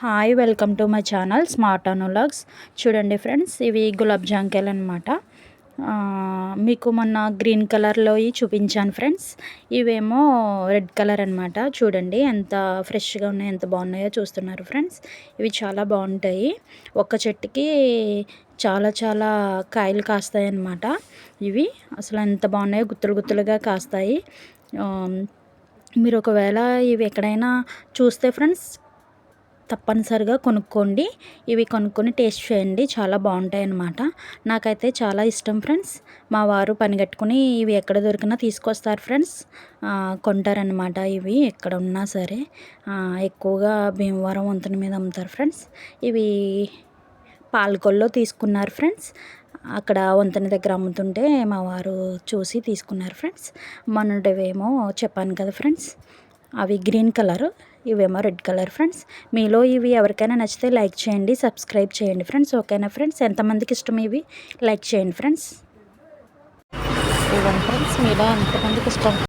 Hi welcome to my channel smart అనులాగ్స్. చూడండి friends, ఇవి గులాబ్ జాంకాయలు అనమాట. మీకు మొన్న గ్రీన్ కలర్లో చూపించాను ఫ్రెండ్స్. ఇవేమో రెడ్ కలర్ అనమాట. చూడండి ఎంత ఫ్రెష్గా ఉన్నాయో, ఎంత బాగున్నాయో చూస్తున్నారు ఫ్రెండ్స్. ఇవి చాలా బాగుంటాయి. ఒక్క చెట్టుకి చాలా చాలా కాయలు కాస్తాయి అన్నమాట. ఇవి అసలు ఎంత బాగున్నాయో, గుత్తులు గుత్తులుగా కాస్తాయి. మీరు ఒకవేళ ఇవి ఎక్కడైనా చూస్తే ఫ్రెండ్స్ తప్పనిసరిగా కొనుక్కోండి. ఇవి కొనుక్కొని టేస్ట్ చేయండి, చాలా బాగుంటాయి అన్నమాట. నాకైతే చాలా ఇష్టం ఫ్రెండ్స్. మా వారు పని కట్టుకుని ఇవి ఎక్కడ దొరికినా తీసుకొస్తారు ఫ్రెండ్స్. కొంటారనమాట ఇవి ఎక్కడ ఉన్నా సరే. ఎక్కువగా భీమవరం వంతెన మీద అమ్ముతారు ఫ్రెండ్స్. ఇవి పాలకొల్లో తీసుకున్నారు ఫ్రెండ్స్. అక్కడ వంతెన దగ్గర అమ్ముతుంటే మా వారు చూసి తీసుకున్నారు ఫ్రెండ్స్. మొన్నటివేమో చెప్పాను కదా ఫ్రెండ్స్, అవి గ్రీన్ కలర్, ఇవేమో రెడ్ కలర్ ఫ్రెండ్స్. మీలో ఇవి ఎవరికైనా నచ్చితే లైక్ చేయండి, సబ్స్క్రైబ్ చేయండి ఫ్రెండ్స్. ఓకేనా ఫ్రెండ్స్? ఎంతమందికి ఇష్టం ఇవి లైక్ చేయండి ఫ్రెండ్స్. ఇవ్వండి ఫ్రెండ్స్, మీలో ఎంతమందికి ఇష్టం.